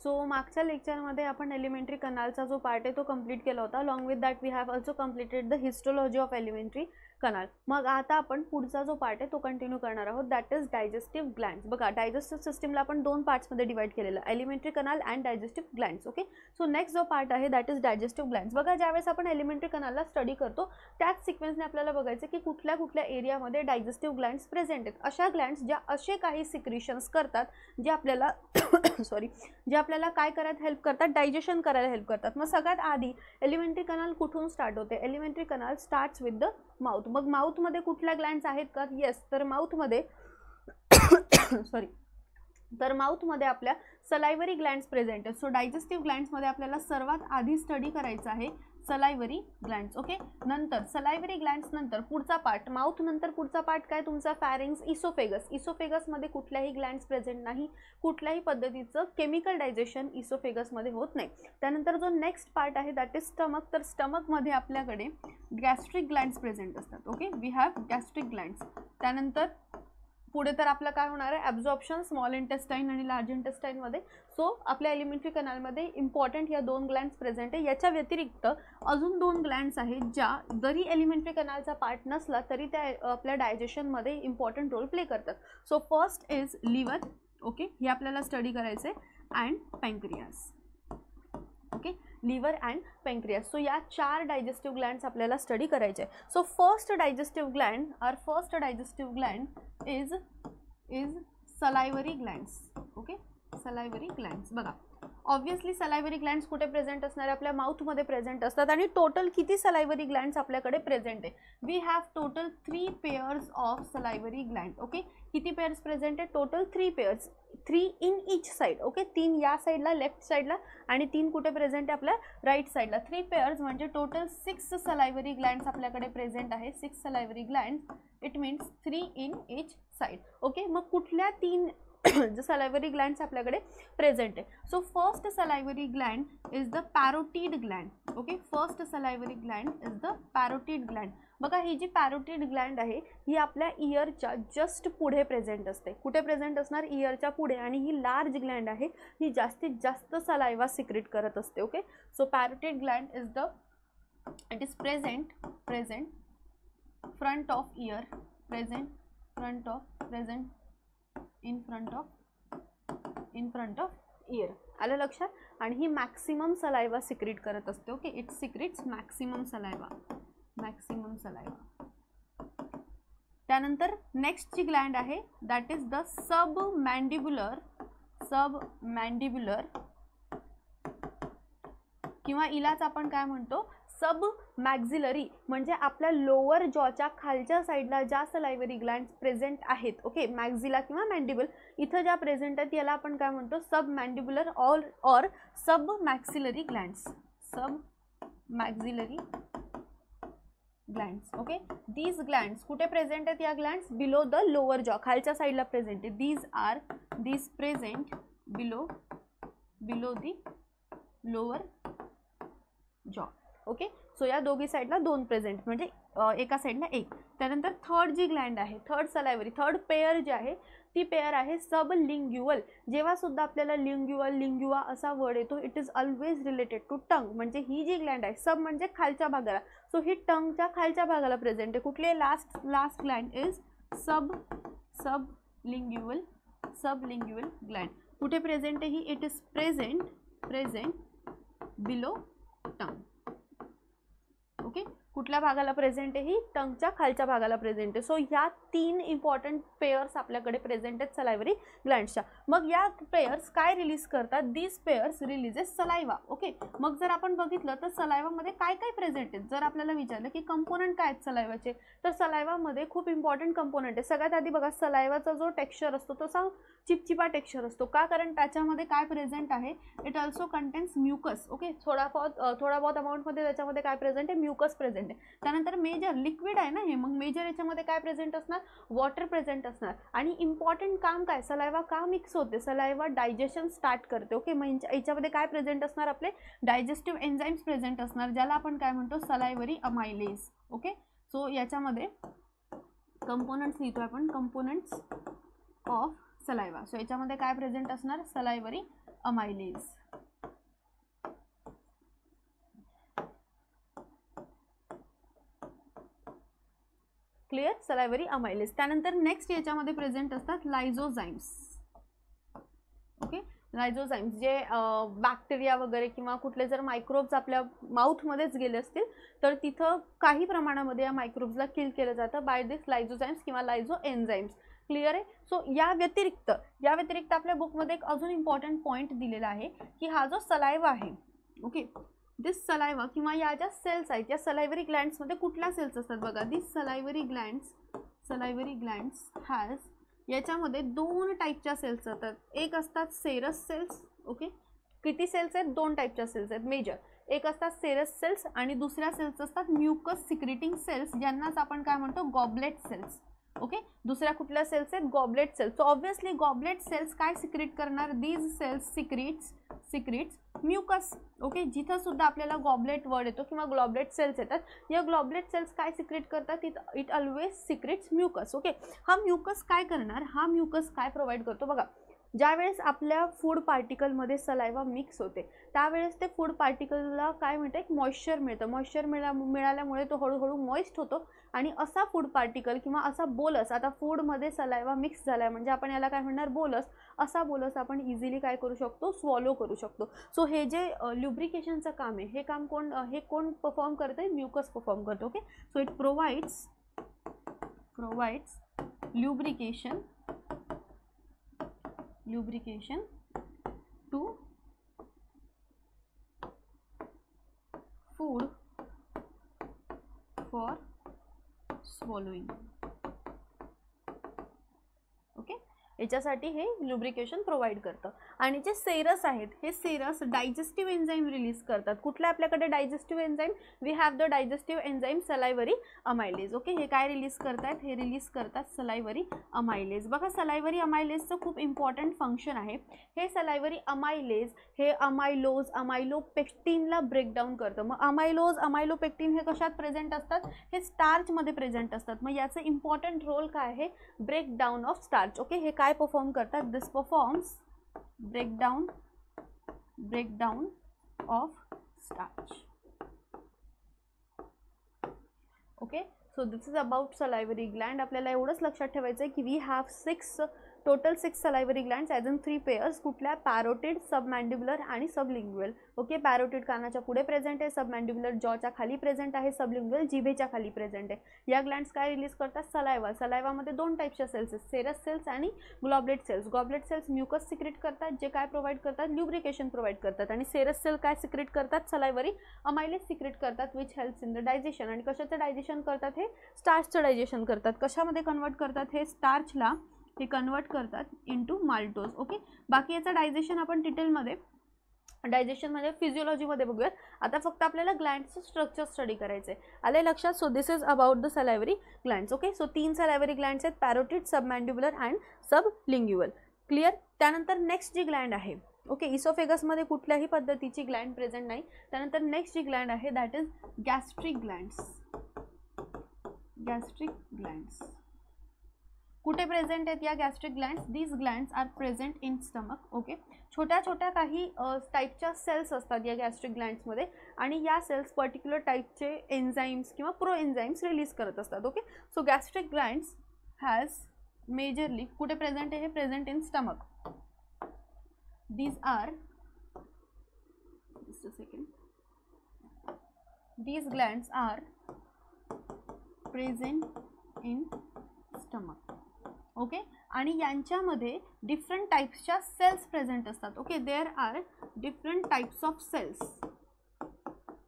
So मागच्या लेक्चरमध्ये आपण एलिमेंटरी कनालचा जो पार्ट आहे तो कंप्लीट केला होता. Along with that we have also completed the histology of alimentary canal. मग आता आपण पुढचा जो पार्ट आहे तो कंटिन्यू करणार आहोत, दॅट इज डायजेस्टिव्ह ग्लँड्स. बघा डायजेस्टिव्ह सिस्टमला आपण दोन पार्ट्समध्ये डिवाइड केलेलं, elementary canal and digestive glands. Okay, so next जो पार्ट आहे दॅट इज डायजेस्टिव्ह ग्लँड्स. बघा ज्यावेळेस आपण एलिमेंटरी कनालला स्टडी करतो त्याच सिक्वेन्सने आपल्याला बघायचं की कुठल्या कुठल्या एरियामध्ये डायजेस्टिव्ह ग्लँड्स प्रेझेंट आहेत. अशा ग्लँड्स ज्या असे काही सिक्रिशन्स करतात जे आपल्याला जे आपल्याला काय करायला हेल्प करतात, डायजेशन करायला हेल्प करतात. मग सगळ्यात आधी एलिमेंटरी कनाल कुठून स्टार्ट होते? Elementary canal starts with the mouth. मग माउथमध्ये कुठल्या ग्लँड्स आहेत का? येस, तर माउथमध्ये तर माउथमध्ये आपल्या सलायव्हरी ग्लँड्स प्रेझेंट आहेत. सो डायजेस्टिव्ह ग्लँड्समध्ये आपल्याला सर्वात आधी स्टडी करायचं आहे सलायव्हरी ग्लँड्स. ओके, नंतर सलायव्हरी ग्लँड्स नंतर पुढचा पार्ट, माउथ नंतर पुढचा पार्ट काय तुमचा? Pharynx, oesophagus. इसोफेगसमध्ये कुठल्याही ग्लँड्स प्रेझेंट नाही, कुठल्याही पद्धतीचं केमिकल डायजेशन इसोफेगसमध्ये होत नाही. त्यानंतर जो नेक्स्ट पार्ट आहे दॅट इज स्टमक. तर स्टमकमध्ये आपल्याकडे गॅस्ट्रिक ग्लँड्स प्रेझेंट असतात. Okay, we have gastric glands. त्यानंतर पुढे तर आपलं काय होणार आहे? ॲब्झॉर्प्शन स्मॉल इंटेस्टाईन आणि लार्ज इंटेस्टाईनमध्ये. सो आपल्या एलिमेंटरी कनालमध्ये इम्पॉर्टंट या दोन ग्लँड्स प्रेझेंट आहे. याच्या व्यतिरिक्त अजून दोन ग्लँड्स आहेत ज्या जरी एलिमेंटरी कनालचा पार्ट नसला तरी त्या आपल्या डायजेशनमध्ये इम्पॉर्टंट रोल प्ले करतात. So first is liver. Okay, हे आपल्याला स्टडी करायचं आहे, and pancreas. Okay, liver and pancreas. So या चार डायजेस्टिव्ह ग्लँड्स आपल्याला स्टडी करायचे आहे. So first digestive gland is salivary glands. Okay, salivary glands. बघा ऑब्व्हियसली सलायव्हरी ग्लँड्स कुठे प्रेझेंट असणार? आपल्या माउथमध्ये प्रेझेंट असतात. आणि टोटल किती सलायव्हरी ग्लँड्स आपल्याकडे प्रेझेंट आहे? We have total 3 pairs of सलायव्हरी Gland. Okay, किती पेअर्स प्रेझेंट आहे? Total 3 pairs, 3 in each side. Okay, 3 या साईडला लेफ्ट साईडला आणि 3 कुठे प्रेझेंट आहे? आपल्या राईट साईडला. 3 पेअर्स म्हणजे टोटल 6 सलायव्हरी ग्लँड्स आपल्याकडे प्रेझेंट आहे. 6 salivary glands, it means 3 in each side. Okay, मग कुठल्या 3 जे सलायव्हरी ग्लँड्स आपल्याकडे प्रेझेंट आहे? So first salivary gland is the parotid gland. Okay, first salivary gland is the parotid gland. बघा ही जी parotid Gland आहे ही आपल्या इयरच्या जस्ट पुढे प्रेझेंट असते. कुठे प्रेझेंट असणार? इयरच्या पुढे. आणि ही लार्ज ग्लँड आहे, ही जास्तीत जास्त सलायवा सिक्रेट करत असते. Okay, so parotid gland is the, it is present front of ear, present in front of ear. आलं लक्षात? आणि ही मॅक्सिमम सलायवा सिक्रेट करत असते. Okay, it secretes maximum saliva. त्यानंतर नेक्स्ट जी ग्लँड आहे that is the sub mandibular किंवा इलाच आपण काय म्हणतो? सब मॅक्झिलरी. म्हणजे आपल्या लोअर जॉच्या खालच्या साईडला ज्या सलायव्हरी ग्लँड्स प्रेझेंट आहेत. ओके, मॅक्झिला किंवा मॅन्डिबल इथं ज्या प्रेझेंट आहेत याला आपण काय म्हणतो? Sub mandibular or sub maxillary glands. Sub maxillary glands. Okay, these glands कुठे प्रेझेंट आहेत? या ग्लँड्स बिलो द लोअर जॉ, खालच्या साईडला प्रेझेंट आहे. These present below the lower जॉ. ओके, सो या दोघी साईडला 2 प्रेझेंट, म्हणजे एका साईडला 1. त्यानंतर थर्ड जी ग्लँड आहे, थर्ड सलायव्हरी, थर्ड पेअर जी आहे ती पेअर आहे सबलिंग्युअल. जेव्हा सुद्धा आपल्याला लिंग्युआ असा वर्ड येतो it is always related to tongue. म्हणजे ही जी ग्लँड आहे, सब म्हणजे खालच्या भागाला, सो ही टंगच्या खालच्या भागाला प्रेझेंट आहे. कुठली? Last gland is sublingual gland. कुठे प्रेझेंट आहे ही? It is present below tongue. Okay, कुठल्या भागाला प्रेझेंट आहे ही? टंगच्या खालच्या भागाला प्रेझेंट आहे. सो ह्या 3 इम्पॉर्टंट पेअर्स आपल्याकडे प्रेझेंट आहेत सलायव्हरी ग्लँड्सच्या. मग या पेअर्स काय रिलीज करतात? These pairs releases saliva. Okay, मग जर आपण बघितलं तर सलायवामध्ये काय काय प्रेझेंट आहेत? जर आपल्याला विचारलं की कंपोनंट काय आहेत सलायवाचे, तर सलायवामध्ये खूप इम्पॉर्टंट कंपोनंट आहे. सगळ्यात आधी बघा, सलायवाचा जो टेक्स्चर असतो तो असा चिपचिपा टेक्स्चर असतो. का? कारण त्याच्यामध्ये काय प्रेझेंट आहे? It also contains mucus. Okay, थोडा बहुत अमाऊंटमध्ये त्याच्यामध्ये काय प्रेझेंट आहे? म्युकस प्रेझेंट आहे. त्यानंतर मेजर लिक्विड आहे ना हे, मग मेजर याच्यामध्ये काय प्रेझेंट असणार? वॉटर प्रेझेंट असणार. आणि इम्पॉर्टंट काम काय? सलायवा का मिक्स होते? सलायवा डायजेशन स्टार्ट करते. ओके, मग याच्यामध्ये काय प्रेझेंट असणार? आपले डायजेस्टिव्ह एन्झाईम्स प्रेझेंट असणार, ज्याला आपण काय म्हणतो? सलायव्हरी अमायलेज. ओके, सो याच्यामध्ये कंपोनंट्स लिहितो आपण, कंपोनंट्स ऑफ सलायवा. सो याच्यामध्ये काय प्रेझेंट असणार? Salivary amylase. Clear, salivary amylase. त्यानंतर नेक्स्ट याच्यामध्ये प्रेझेंट असतात लायझोझाइम्स. ओके, लायझोझाइम्स जे बॅक्टेरिया वगैरे किंवा कुठले जर मायक्रोब्स आपल्या माउथमध्येच गेले असतील तर तिथं काही प्रमाणामध्ये या मायक्रोब्सला किल केलं जातं बाय दिस लायझोझाइम्स किंवा लायझो एन्झाइम्स. क्लिअर आहे. सो या व्यतिरिक्त आपल्या बुकमध्ये एक अजून इम्पॉर्टंट पॉईंट दिलेला आहे की हा जो सलायवा आहे, ओके, दिस सलायवा किंवा या ज्या सेल्स आहेत या सलायव्हरी ग्लँड्समध्ये कुठल्या सेल्स असतात बघा. दिस सलायव्हरी ग्लँड्स हॅज, याच्यामध्ये दोन टाईपच्या सेल्स असतात. एक असतात सेरस सेल्स. ओके, किती सेल्स आहेत? दोन टाईपच्या सेल्स आहेत मेजर. एक असतात सेरस सेल्स आणि दुसऱ्या सेल्स असतात म्युकस सिक्रेटिंग सेल्स, ज्यांनाच आपण काय म्हणतो गॉबलेट सेल्स. ओके, दुसऱ्या कुठल्या सेल्स आहेत? Goblet cells. So obviously goblet cells काय सिक्रेट करणार? These cells secretes mucus. Okay, जिथं सुद्धा आपल्याला गॉबलेट वर्ड येतो किंवा ग्लॉबलेट सेल्स येतात, या ग्लॉबलेट सेल्स काय सिक्रेट करतात? It always secretes mucus. Okay, हा म्युकस काय करणार? हा म्युकस काय प्रोव्हाइड करतो बघा. ज्यावेळेस आपल्या फूड पार्टिकलमध्ये सलायवा मिक्स होते त्यावेळेस ते फूड पार्टिकलला काय म्हणते? एक मॉइश्चर मिळतं. मॉइश्चर मिळाल्यामुळे तो हळूहळू मॉइस्ट होतो आणि असा फूड पार्टिकल किंवा असा बोलस, आता फूडमध्ये सलायवा मिक्स झाला म्हणजे आपण याला काय म्हणणार? बोलस. असा बोलस आपण इझिली काय करू शकतो? स्वॉलो करू शकतो. सो हे जे ल्युब्रिकेशनचं काम आहे, हे काम कोण परफॉर्म करते? म्युकस परफॉर्म करतो. Okay, so it provides lubrication to food for swallowing. Okay, याच्यासाठी हे लुब्रिकेशन प्रोव्हाइड करतं. आणि जे सेरस आहेत हे सेरस डायजेस्टिव्ह एन्झाईम रिलीज करतात. कुठल्या आपल्याकडे digestive enzyme? We have the digestive enzyme salivary amylase. Okay, हे काय रिलीज करतात? हे रिलीज करतात सलायव्हरी अमायलेज. बघा, सलायव्हरी अमायलेजचं खूप इम्पॉर्टंट फंक्शन आहे. हे सलायव्हरी अमायलेज हे अमायलोपेक्टिनला ब्रेकडाऊन करतं. मग अमायलोपेक्टिन हे कशात प्रेझेंट असतात? हे स्टार्चमध्ये प्रेझेंट असतात. मग याचं इम्पॉर्टंट रोल काय आहे? Breakdown of starch. ओके, हे काय परफॉर्म करतात? दिस performs breakdown of starch. Okay, so this is about salivary gland. आपल्याला एवढंच लक्षात ठेवायचं आहे की we have total 6 salivary glands as in 3 pairs. कुठल्या? पॅरोटिड, सबमॅन्डिब्युलर आणि सबलिंग्युअल. ओके, पॅरोटिड कानाच्या पुढे प्रेझेंट आहे, सबमॅन्डिब्युलर जॉच्या खाली प्रेझेंट आहे, सबलिंग्युअल जिभेच्या खाली प्रेझेंट आहे. या ग्लँड्स काय रिलीज करतात? सलायवामध्ये दोन टाईपच्या सेल्स आहेत, सेरस सेल्स आणि ग्लॉबलेट सेल्स. ग्लॉबलेट सेल्स म्युकस सिक्रेट करतात जे काय प्रोव्हाइड करतात? ल्युब्रिकेशन प्रोव्हाइड करतात. आणि सेरस सेल काय सिक्रेट करतात? सलायव्हरी अमायलेज सिक्रेट करतात which helps in the digestion. आणि कशाचं डायजेशन करतात? हे स्टार्चचं डायजेशन करतात. कशामध्ये कन्वर्ट करतात? हे स्टार्चला हे कन्वर्ट करतात इनटू माल्टोज. ओके, बाकी याचं डायजेशन आपण डिटेलमध्ये डायजेशनमध्ये फिजिओलॉजीमध्ये बघूयात. आता फक्त आपल्याला ग्लँड्सचं स्ट्रक्चर स्टडी करायचं आहे. आले लक्षात? So this is about the salivary glands. Okay, so 3 salivary glands आहेत, parotid, submandibular and sublingual. Clear. त्यानंतर नेक्स्ट जी ग्लँड आहे, ओके, इसोफेगसमध्ये कुठल्याही पद्धतीची ग्लँड प्रेझेंट नाही. त्यानंतर नेक्स्ट जी ग्लँड आहे दॅट इज गॅस्ट्रिक ग्लँड्स. कुठे प्रेझेंट आहेत या gastric glands? These glands are present in stomach. Okay, छोट्या छोट्या काही टाईपच्या सेल्स असतात या गॅस्ट्रिक ग्लँड्समध्ये आणि या सेल्स पर्टिक्युलर टाईपचे एन्झाईम्स किंवा प्रो एन्झाईम्स रिलीज करत असतात. Okay, so gastric glands has majorly कुठे प्रेझेंट आहे? हे present in stomach. these glands are present in stomach. Okay, आणि यांच्यामध्ये डिफरंट टाईप्सच्या सेल्स प्रेझेंट असतात. Okay, there are different types of cells.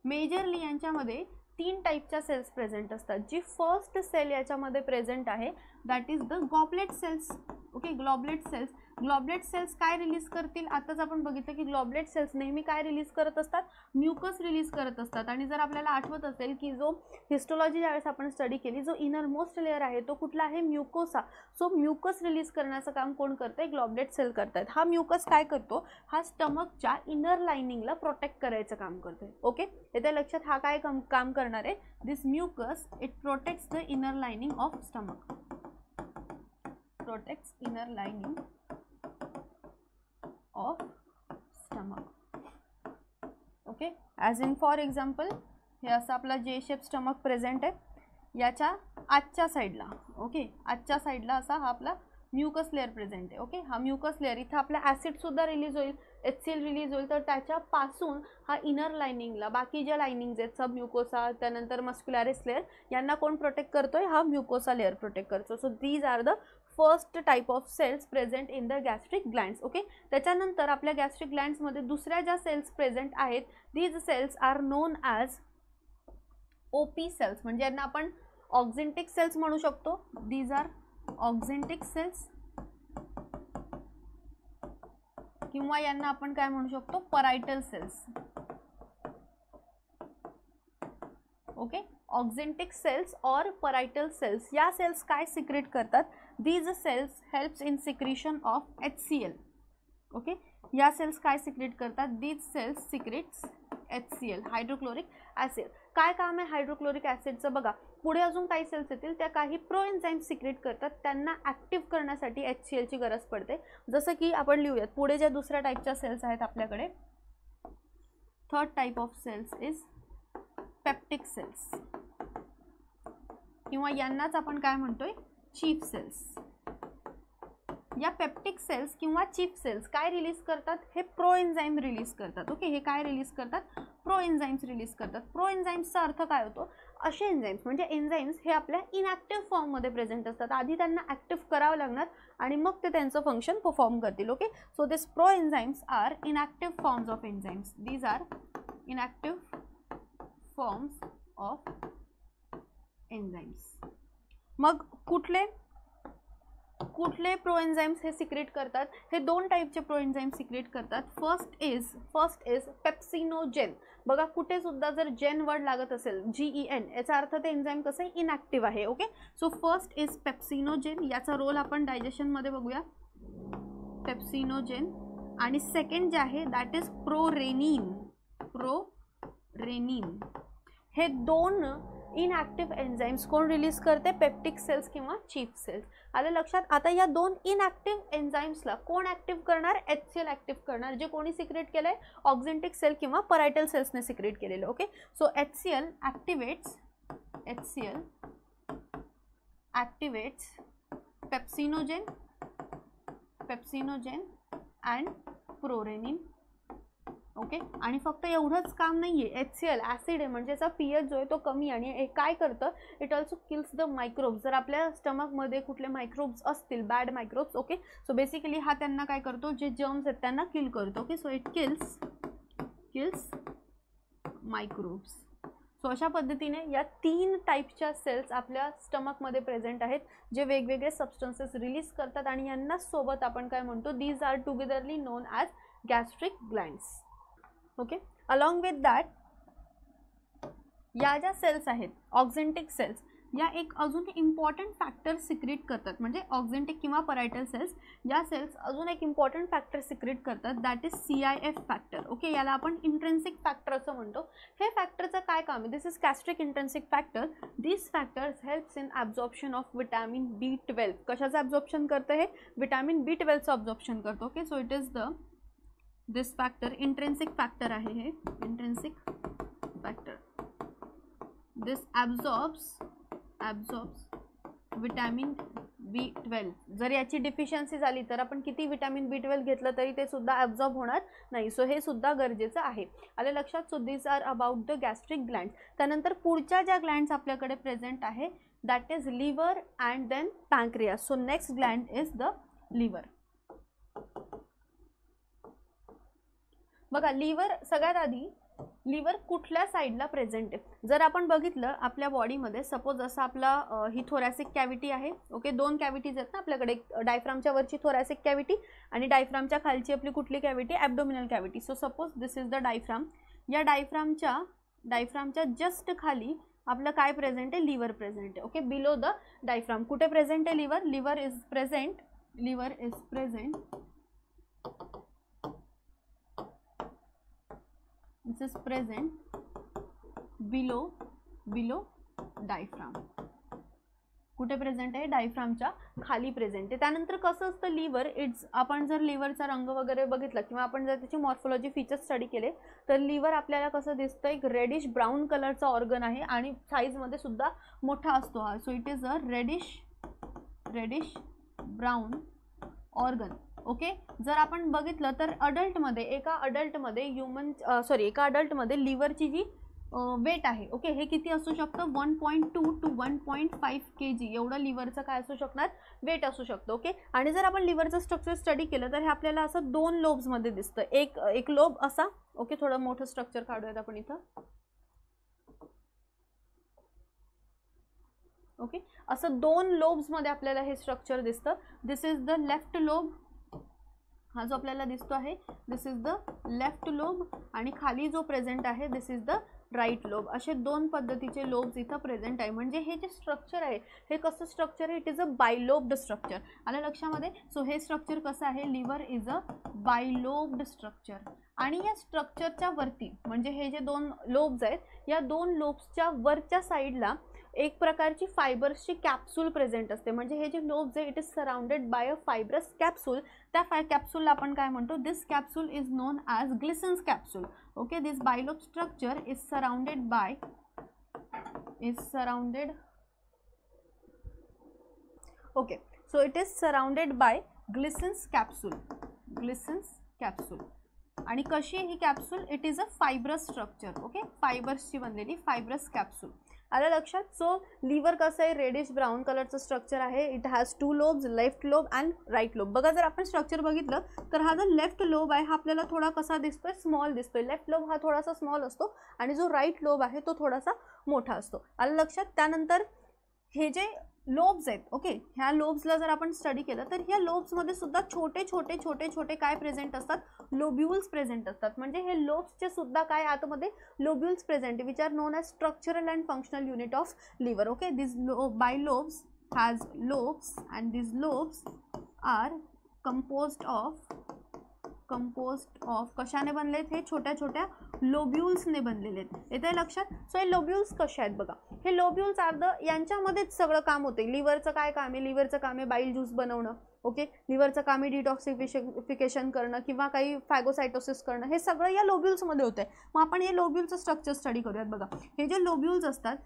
Majorly यांच्यामध्ये 3 टाईपच्या सेल्स प्रेझेंट असतात. जी फर्स्ट सेल याच्यामध्ये प्रेझेंट आहे that is the goblet cells. Okay, goblet cells काय रिलीज करतील? आताच आपण बघितलं की ग्लॉबलेट सेल्स नेहमी काय रिलीज करत असतात? म्युकस रिलीज करत असतात. आणि जर आपल्याला आठवत असेल की जो हिस्टोलॉजी ज्यावेळेस आपण स्टडी केली, जो इनर मोस्ट लेअर आहे तो कुठला आहे? म्युकोसा. सो म्युकस रिलीज करण्याचं काम कोण करतंय? ग्लॉबलेट सेल करतायत. हा म्युकस काय करतो? हा स्टमकच्या इनर लाइनिंगला प्रोटेक्ट करायचं काम करतोय. ओके, येते लक्षात? हा काय काम करणार आहे? This mucus it protects the inner lining of stomach. Protects inner lining of stomach. Okay, as in for example हे असं आपला जे शेप स्टमक प्रेझेंट आहे. याच्या आजच्या साईडला, ओके, आजच्या साईडला असा हा आपला म्युकस लेअर प्रेझेंट आहे. ओके, हा म्युकस लेअर इथं आपला ॲसिडसुद्धा रिलीज होईल, HCl रिलीज होईल, तर त्याच्यापासून हा इनर लायनिंगला बाकी ज्या लायनिंग्स आहेत सब म्युकोसा त्यानंतर मस्क्युलॅरिस लेअर यांना कोण प्रोटेक्ट करतोय, हा म्युकोसा लेअर प्रोटेक्ट करतो. So these are the first type of cells present in the gastric glands. Okay, त्याच्यानंतर आपल्या गॅस्ट्रिक ग्लँड्समध्ये दुसऱ्या ज्या सेल्स प्रेझेंट आहेत these cells are known as OP cells, म्हणजे यांना आपण ऑक्झेंटिक सेल्स म्हणू शकतो. दीज आर ऑक्झेंटिक सेल्स किंवा यांना आपण काय म्हणू शकतो, parietal cells. Okay, oxyntic cells और परायटल सेल्स या सेल्स काय सिक्रेट करतात, these cells helps in secretion of HCl. Okay, या सेल्स काय सिक्रेट करतात, these cells secretes HCl, hydrochloric acid. काय काम आहे हायड्रोक्लोरिक ॲसिडचं बघा, पुढे अजून काही सेल्स येतील त्या काही प्रोएन्झाईम सिक्रेट करतात, त्यांना ॲक्टिव्ह करण्यासाठी HCl ची गरज पडते. जसं की आपण लिहूयात पुढे ज्या दुसऱ्या टाईपच्या सेल्स आहेत आपल्याकडे, third type of cells is peptic cells किंवा यांनाच आपण काय म्हणतोय, चीफ सेल्स. या पेप्टिक सेल्स किंवा चीफ सेल्स काय रिलीज करतात, हे प्रोएन्झाईम रिलीज करतात. ओके, हे काय रिलीज करतात, प्रोएन्झाईम्स रिलीज करतात. प्रोएन्झाईम्सचा अर्थ काय होतो, असे एन्झाईम्स म्हणजे एन्झाईम्स हे आपल्या इनॅक्टिव्ह फॉर्ममध्ये प्रेझेंट असतात. आधी त्यांना ॲक्टिव्ह करावं लागणार आणि मग ते त्यांचं फंक्शन परफॉर्म करतील. Okay, so this proenzymes are inactive forms of enzymes. These are inactive forms of enzymes. मग कुठले कुठले प्रोएन्झाईम्स हे सिक्रेट करतात, हे दोन टाईपचे प्रोएन्झाईम सिक्रेट करतात. First is pepsinogen. बघा कुठे सुद्धा जर जेन वर्ड लागत असेल, GEN, याचा अर्थ ते एन्झाईम कसं आहे, इनॅक्टिव्ह आहे. Okay, so first is pepsinogen, याचा रोल आपण डायजेशनमध्ये बघूया, पेप्सिनोजेन. आणि सेकंड जे आहे दॅट इज प्रोरेनिन. हे दोन इनॅक्टिव्ह एन्झाईम्स कोण रिलीज करते, पेप्टिक सेल्स किंवा चीफ सेल्स. आलं लक्षात. आता या दोन इनॅक्टिव्ह एन्झाईम्सला कोण ॲक्टिव्ह करणार, HCl ॲक्टिव्ह करणार, जे कोणी सिक्रेट केलंय, ऑक्झेंटिक सेल किंवा परायटल सेल्सने सिक्रेट केलेलं. Okay, so HCl activates pepsinogen and prorenin. Okay, आणि फक्त एवढंच काम नाही आहे, HCl ॲसिड आहे म्हणजे याचा pH जो आहे तो कमी, आणि हे काय करतं, it also kills the microbes. जर आपल्या स्टमकमध्ये कुठले मायक्रोब्स असतील, bad microbes, okay, so basically हा त्यांना काय करतो, जे जर्म्स आहेत त्यांना किल करतो. Okay, so it kills microbes. So अशा पद्धतीने या तीन टाईपच्या सेल्स आपल्या स्टमकमध्ये प्रेझेंट आहेत, जे वेगवेगळे सबस्टन्सेस रिलीज करतात आणि यांना सोबत आपण काय म्हणतो, these are togetherly known as gastric glands. Okay, along with that या ज्या सेल्स आहेत ऑक्झेंटिक सेल्स, या एक अजून इम्पॉर्टंट फॅक्टर सिक्रेट करतात, म्हणजे ऑक्झेंटिक किंवा परायटल सेल्स या सेल्स अजून एक इम्पॉर्टंट फॅक्टर सिक्रेट करतात, that is CIF factor. Okay, याला आपण इंट्रेन्सिक फॅक्टर असं म्हणतो. हे फॅक्टरचं काय काम आहे, this is gastric intrinsic factor. This factors helps in absorption of vitamin B12. कशाचं ॲब्झॉर्प्शन करतं, हे विटॅमिन B12चं ॲब्झॉर्प्शन करतो. Okay, so it is this factor intrinsic factor आहे, हे intrinsic factor. This absorbs vitamin B12. जर याची डिफिशियन्सी झाली तर आपण किती विटॅमिन B12 घेतलं तरी ते सुद्धा ॲब्झॉर्ब होणार नाही. सो हे सुद्धा गरजेचं आहे. आले लक्षात. So this are about the gastric glands. त्यानंतर पुढच्या ज्या ग्लँड्स आपल्याकडे प्रेझेंट आहे that is liver and then pancreas. So next gland is the liver. बघा लिव्हर, सगळ्यात आधी लिव्हर कुठल्या साईडला प्रेझेंट आहे. जर आपण बघितलं आपल्या बॉडीमध्ये, सपोज असं आपला ही थोरॅसिक कॅव्हिटी आहे. ओके, दोन कॅव्हिटीज आहेत ना आपल्याकडे, डायफ्रामच्या वरची थोरॅसिक कॅव्हिटी आणि डायफ्रामच्या खालची आपली कुठली cavity, abdominal cavity. So suppose this is the diaphragm. या डायफ्रामच्या जस्ट खाली आपलं काय प्रेझेंट आहे, लिव्हर प्रेझेंट आहे. ओके, बिलो द डायफ्राम कुठे प्रेझेंट आहे liver, liver is present this is present below diaphragm. कुठे प्रेझेंट आहे, डायफ्रामच्या खाली प्रेझेंट आहे. त्यानंतर कसं असतं लिव्हर, इट्स आपण जर लिव्हरचा रंग वगैरे बघितला किंवा आपण जर त्याची मॉर्फोलॉजी फीचर्स स्टडी केले तर लिव्हर आपल्याला कसं दिसतं, एक रेडिश ब्राऊन कलरचा ऑर्गन आहे आणि साईजमध्ये सुद्धा मोठा असतो हा. So it is a reddish brown organ. Okay, जर आपण बघितलं तर एका अडल्टमध्ये लिव्हरची जी वेट आहे, ओके, हे किती असू शकतं, 1.2 to 1.5 kg एवढं लिव्हरचं काय असू शकणार, वेट असू शकतं. ओके, आणि जर आपण लिव्हरचं स्ट्रक्चर स्टडी केलं तर हे आपल्याला असं 2 लोब्समध्ये दिसतं. एक लोब असा, ओके, थोडं मोठं स्ट्रक्चर काढूयात आपण इथं. ओके, असं 2 लोब्समध्ये आपल्याला हे स्ट्रक्चर दिसतं. दिस इज द लेफ्ट लोब, हा जो आपल्याला दिसतो आहे this is the left lobe, आणि खाली जो प्रेझेंट आहे this is the right lobe. असे 2 पद्धतीचे लोब्स इथं प्रेझेंट आहे. म्हणजे हे जे स्ट्रक्चर आहे हे कसं स्ट्रक्चर आहे, it is a bilobed structure. आलं लक्षामध्ये. सो हे स्ट्रक्चर कसं आहे, liver is a bilobed structure. आणि या स्ट्रक्चरच्या वरती म्हणजे हे जे 2 लोब्स आहेत, या 2 लोब्सच्या वरच्या साईडला एक प्रकारची फायबर्सची कॅप्सूल प्रेझेंट असते. म्हणजे हे जे लोब्स आहे it is surrounded by a fibrous capsule. त्या कॅप्सूलला आपण काय म्हणतो, this capsule is known as Glisson's capsule. Okay, this bilobe structure is surrounded okay, so it is surrounded by Glisson's capsule. आणि कशी ही capsule, it is a fibrous structure. Okay, फायबर्सची बनलेली फायब्रस कॅप्सूल. आलं लक्षात. सो लिव्हर कसं आहे, रेडिश ब्राऊन कलरचं स्ट्रक्चर आहे. It has 2 lobes, left lobe and right lobe. बघा जर आपण स्ट्रक्चर बघितलं तर हा जो लेफ्ट लोब आहे हा आपल्याला थोडा कसा दिसतोय, स्मॉल दिसतोय. लेफ्ट लोब हा थोडासा स्मॉल असतो आणि जो राईट लोब आहे तो थोडासा मोठा असतो. आलं लक्षात. त्यानंतर हे जे लोब्स आहेत, ओके, ह्या लोब्सला जर आपण स्टडी केलं तर ह्या लोब्समध्ये सुद्धा छोटे छोटे काय प्रेझेंट असतात, लोब्युल्स प्रेझेंट असतात. म्हणजे हे लोब्सचे सुद्धा काय आतमध्ये lobules present, which are known as structural and functional unit of liver. Okay, this bilobes has lobes and this lobes are composed of कशाने बनलेत, हे छोट्या लोब्युल्सने बनलेले आहेत. येते लक्षात. सो हे लोब्युल्स कसे आहेत बघा, हे लोब्युल्स यांच्यामध्येच सगळं काम होते. लिव्हरचं काय काम आहे, लिव्हरचं काम आहे बाईल ज्यूस बनवणं. ओके, लिव्हरचं काम आहे डिटॉक्सिफिकेशन करणं किंवा काही फॅगोसायटोसिस करणं, हे सगळं या लोब्युल्समध्ये होतं आहे. मग आपण हे लोब्युल्सचं स्ट्रक्चर स्टडी करूयात. बघा हे जे लोब्युल्स असतात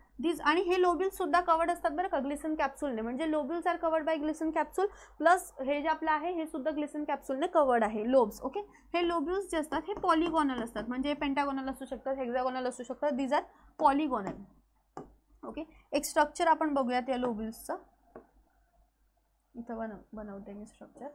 आणि हे लोब्युल्स सुद्धा कवर्ड असतात बरं का ग्लिसन कॅप्सूलने. म्हणजे lobules are covered by Glisson capsule plus हे जे आपलं आहे हे सुद्धा ग्लिसन कॅप्सूलने कवर्ड आहे लोब्स. ओके, हे लोब्युल्स जे असतात हे पॉलिगॉनल असतात. म्हणजे पेंटागोनल असू शकतात, हेक्झागोनल असू शकतात. These are polygonal. ओके, एक स्ट्रक्चर आपण बघूयात या लोब्युल्सचं. इथं बनवते मी स्ट्रक्चर.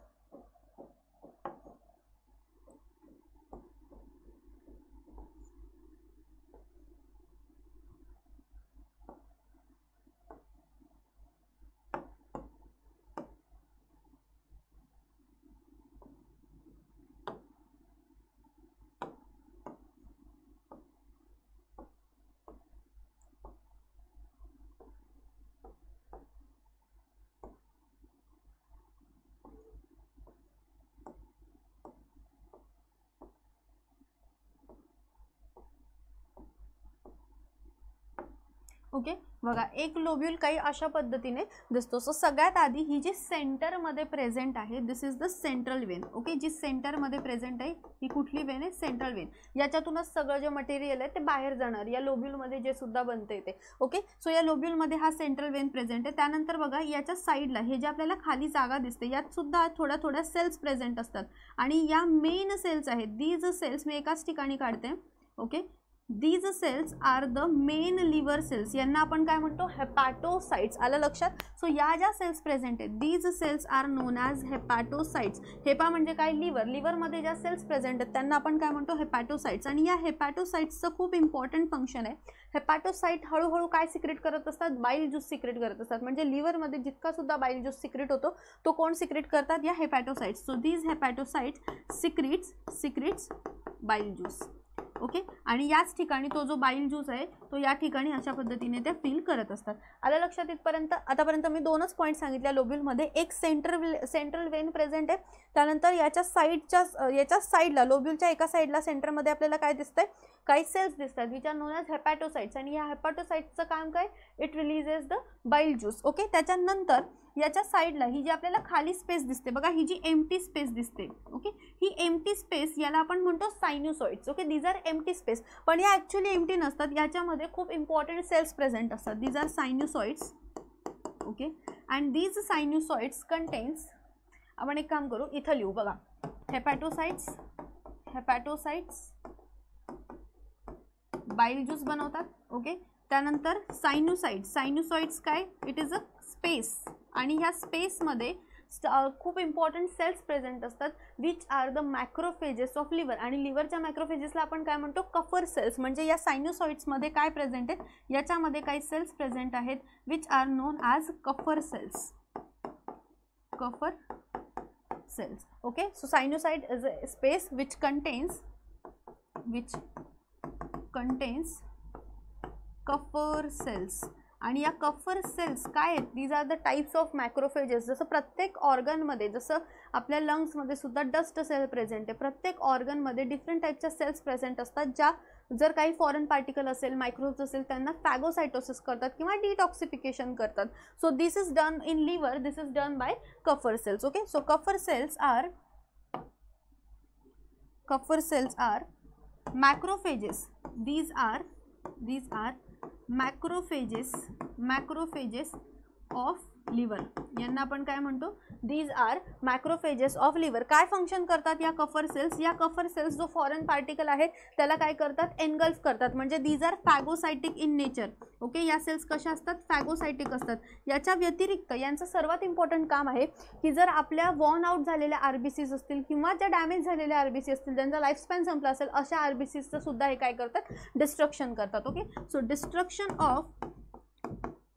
ओके, बघा एक लोब्यूल काही अशा पद्धतीने दिसतो. सो सगळ्यात आधी ही जी सेंटरमध्ये प्रेझेंट आहे this is the central vein. Okay, जी सेंटरमध्ये प्रेझेंट आहे ही कुठली वेन आहे, सेंट्रल वेन. याच्यातूनच सगळं जे मटेरियल आहे ते बाहेर जाणार या लोब्यूलमध्ये जे सुद्धा बनते ते. ओके, सो या लोब्यूलमध्ये हा सेंट्रल वेन प्रेझेंट आहे. त्यानंतर बघा याच्या साईडला हे जे आपल्याला खाली जागा दिसते यात सुद्धा थोड्या सेल्स प्रेझेंट असतात. आणि या मेन सेल्स आहेत, दीज सेल्स मी एकाच ठिकाणी काढते. Okay, these cells are the main liver cells. यांना आपण काय म्हणतो, हेपॅटोसाइट्स. आलं लक्षात. सो या ज्या सेल्स प्रेझेंट आहेत these cells are known as hepatocytes. Hepa म्हणजे काय, लिव्हरमध्ये ज्या सेल्स प्रेझेंट आहेत त्यांना आपण काय म्हणतो, हेपॅटोसाइट्स. आणि या हेपॅटोसाइट्सचं खूप इम्पॉर्टंट फंक्शन आहे. हेपॅटोसाइट हळूहळू काय सिक्रेट करत असतात, बाईल ज्यूस सिक्रेट करत असतात. म्हणजे लिव्हरमध्ये जितका सुद्धा बाईल ज्यूस सिक्रेट होतो तो कोण सिक्रेट करतात, या हेपॅटोसाइट्स. सो these हेपॅटोसाइट्स सिक्रेट्स बाईल ज्यूस. ओके, आणि याच ठिकाणी तो जो बाईल ज्यूस आहे तो या ठिकाणी अशा पद्धतीने ते फिल करत असतात. आलं लक्षात इथपर्यंत? आतापर्यंत मी दोनच पॉईंट सांगितल्या लोब्युलमध्ये. एक सेंट्रल वेन प्रेझेंट आहे, त्यानंतर याच्या साईडला लोब्युलच्या एका साईडला सेंटरमध्ये आपल्याला काय दिसतंय, काही सेल्स दिसतात विच आर नोन ॲज हेपॅटोसाइट्स, आणि या हेपॅटोसाइट्सचं काम काय, इट रिलीजेस द बाईल ज्यूस. ओके, त्याच्यानंतर याच्या साईडला ही जी आपल्याला खाली स्पेस दिसते बघा, ही जी एम्प्टी स्पेस दिसते, ओके, ही एम्प्टी स्पेस याला आपण म्हणतो sinusoids. Okay, these are empty space, पण या ॲक्च्युली एम्प्टी नसतात, याच्यामध्ये खूप इम्पॉर्टंट सेल्स प्रेझेंट असतात. These are sinusoids. Okay, and these sinusoids contains, आपण एक काम करू, इथं लिहू बघा, हेपॅटोसाइट्स बाईल ज्यूस बनवतात. ओके, त्यानंतर सायन्यूसॉइड्स काय, इट इज अ स्पेस, आणि ह्या स्पेसमध्ये खूप इम्पॉर्टंट सेल्स प्रेझेंट असतात which are the macrophages of liver, आणि लिव्हरच्या मॅक्रोफेजेसला आपण काय म्हणतो, कफर सेल्स. म्हणजे या सायन्यूसॉइड्समध्ये काय प्रेझेंट आहेत, याच्यामध्ये काही सेल्स प्रेझेंट आहेत which are known as Kupffer cells. Okay, so sinusoid is a space which contains Kupffer cells, आणि या कफर सेल्स काय आहेत, these are the types of macrophages. जसं प्रत्येक ऑर्गनमध्ये, जसं आपल्या लंग्समध्ये सुद्धा डस्ट सेल प्रेझेंट आहे, प्रत्येक ऑर्गनमध्ये डिफरंट टाईपच्या सेल्स प्रेझेंट असतात, ज्या जर काही फॉरेन पार्टिकल असेल, मायक्रोब्स असेल, त्यांना फॅगोसायटोसिस करतात किंवा डिटॉक्सिफिकेशन करतात. So this is done in liver, this is done by Kupffer cells. Okay, so Kupffer cells are macrophages. These are macrophages of liver. यांना आपण काय म्हणतो, these are macrophages of liver. काय फंक्शन करतात या कफर सेल्स, या Kupffer cells जो foreign particle आहे त्याला काय करतात, एनगल्फ करतात. म्हणजे these are phagocytic in nature. Okay, या सेल्स कशा असतात, फॅगोसायटिक असतात. याच्या व्यतिरिक्त यांचं सर्वात इम्पॉर्टंट काम आहे की जर आपल्या वॉर्न आउट झालेल्या आरबीसीज असतील किंवा ज्या डॅमेज झालेल्या आरबीसी असतील, ज्यांचा लाईफ स्पॅन संपला असेल, अशा आरबीसीजचं सुद्धा हे काय करतात, डिस्ट्रक्शन करतात. Okay, so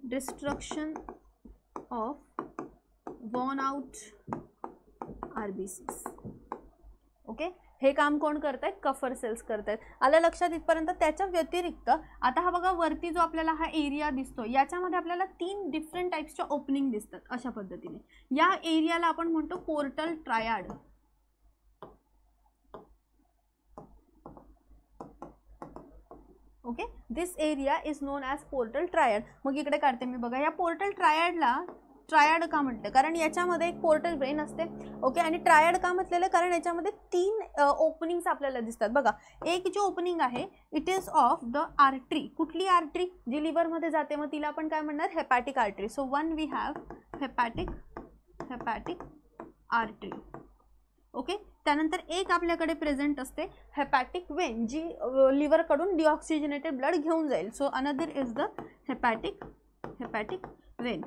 destruction of worn out RBCs. Okay, हे काम कोण करतायत, कफर सेल्स करतायत. आलं लक्षात इथपर्यंत? त्याच्या व्यतिरिक्त आता हा बघा वरती जो आपल्याला हा एरिया दिसतो, याच्यामध्ये आपल्याला 3 डिफरंट टाईप्सच्या ओपनिंग दिसतात अशा पद्धतीने. या एरियाला आपण म्हणतो portal triad. Okay, this area is known as portal triad. मग इकडे काढते मी बघा, या पोर्टल ट्रायडला ट्रायड का म्हटलं, कारण याच्यामध्ये एक पोर्टल वेन असते. ओके, आणि ट्रायड का म्हटलेलं, कारण याच्यामध्ये 3 ओपनिंग्स आपल्याला दिसतात बघा. एक जी ओपनिंग आहे it is of the artery. कुठली आर्टरी, जी लिव्हरमध्ये जाते, मग तिला आपण काय म्हणणार, hepatic artery. So one we have hepatic artery. Okay, त्यानंतर एक आपल्याकडे प्रेझेंट असते हेपॅटिक वेन, जी लिव्हरकडून डिऑक्सिजनेटेड ब्लड घेऊन जाईल. So another is the hepatic vein.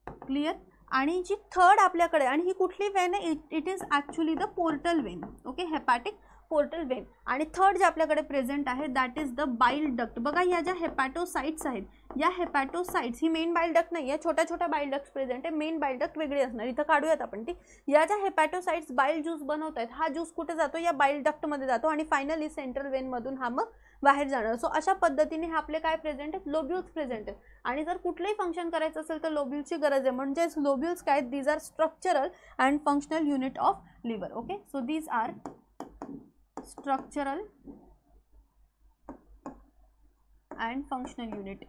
Clear? आणि जी थर्ड आपल्याकडे, आणि ही कुठली वेन आहे, it is actually the portal vein. Okay, hepatic portal Wien. आणि थर्ड जे आपल्याकडे प्रेझेंट आहे that is the bile duct. बघा, या ज्या हेपॅटोसाइट्स आहेत, या हेपॅटोसाइट्स, ही मेन बाईल डक्ट नाही आहे, छोट्या छोट्या बाईल डक्ट प्रेझेंट आहे, मेन बाईल डक्ट वेगळी असणार. इथं काढूयात आपण ती. या ज्या हेपॅटोसाइट्स बाईल ज्यूस बनवत आहेत, हा ज्यूस कुठे जातो, या बाईल डक्टमध्ये जातो, आणि फायनली सेंट्रल वेनमधून हा मग बाहेर जाणार. सो अशा पद्धतीने हे आपले काय प्रेझेंट आहेत, लोब्युल्स प्रेझेंट आहेत. आणि जर कुठलंही फंक्शन करायचं असेल तर लोब्युल्सची गरज आहे. म्हणजेच लोब्युल्स काय, these are structural and functional unit of liver. Okay, so these are structural and functional unit.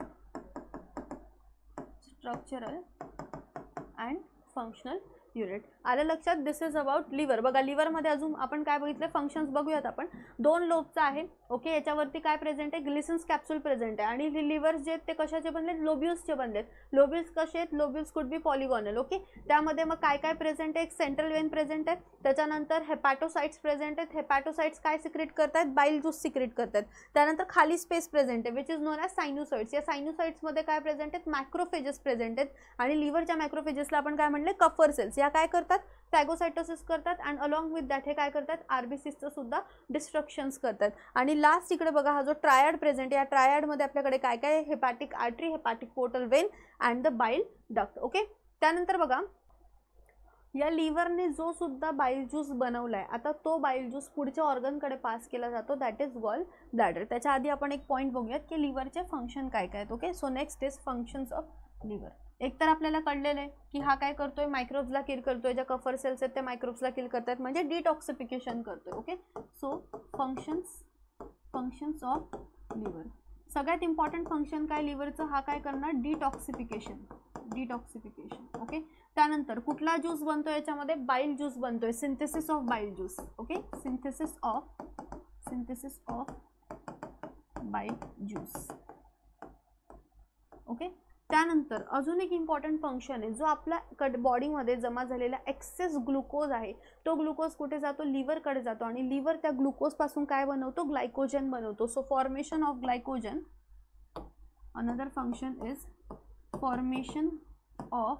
आलं लक्षात? This is about liver. बघा, लिव्हरमध्ये अजून आपण काय बघितलं, फंक्शन्स बघूयात आपण. 2 लोबचं आहे. ओके, याच्यावरती काय प्रेझेंट आहे, ग्लिसन्स कॅप्सूल प्रेझेंट आहे. आणि लिव्हर जे ते कशाचे बनलेत, लोब्युल्सचे बनलेत. लोब्युल्स कसे आहेत, लोब्युल्स कुड बी पॉलिगॉनल. ओके, त्यामध्ये मग काय काय प्रेझेंट आहे, एक सेंट्रल वेन प्रेझेंट आहे, त्याच्यानंतर हेपॅटोसाइट्स प्रेझेंट आहेत. हेपॅटोसाइट्स काय सिक्रेट करतात, बाईल ज्यूस सिक्रेट करतात. त्यानंतर खाली स्पेस प्रेझेंट आहे विच इज नोन ॲज सायन्यूसॉइड्स. या सायन्यूसॉइड्समध्ये काय प्रेझेंट आहेत, मॅक्रोफेजेस प्रेझेंट आहेत. आणि लिव्हरच्या मॅक्रोफेजेसला आपण काय म्हणले, कफर सेल्स. या काय करतात, फॅगोसायटोसिस करतात. अँड अलॉंग विथ दॅट हे काय करतात, आरबीसीचं सुद्धा डिस्ट्रक्शन्स करतात. आणि लास्ट इकडे बघा, हा जो ट्रायड प्रेझेंट, या ट्रायडमध्ये आपल्याकडे काय काय, hepatic artery, hepatic portal vein and the bile duct. Okay, त्यानंतर बघा या लिव्हरने जो सुद्धा बाईल ज्यूस बनवलाय, आता तो बाईल ज्यूस पुढच्या ऑर्गनकडे पास केला जातो, दॅट इज गॉल ब्लॅडर. त्याच्या आधी आपण एक पॉईंट बघूयात की लिव्हरचे फंक्शन काय काय आहेत. Okay, so next is functions of liver. एक तर आपल्याला कळलेलं आहे की हा काय करतोय, मायक्रोब्सला किल करतोय, ज्या कफर सेल्स आहेत त्या मायक्रोब्सला किल करतात, म्हणजे डिटॉक्सिफिकेशन करतोय. Okay, so functions of liver. सगळ्यात इम्पॉर्टंट फंक्शन काय लिव्हरचं, हा काय करणार, डिटॉक्सिफिकेशन. ओके, त्यानंतर कुठला ज्यूस बनतोय याच्यामध्ये, बाईल ज्यूस बनतोय, सिंथेसिस ऑफ बाईल ज्यूस. ओके, सिंथेसिस ऑफ बाईल ज्यूस. ओके, त्यानंतर अजून एक इम्पॉर्टंट फंक्शन आहे, जो आपला बॉडीमध्ये जमा झालेला एक्सेस ग्लुकोज आहे, तो ग्लुकोज कुठे जातो, लिव्हरकडे जातो, आणि लिव्हर त्या ग्लुकोज पासून काय बनवतो, ग्लायकोजन बनवतो. So formation of glycogen. Another function is formation of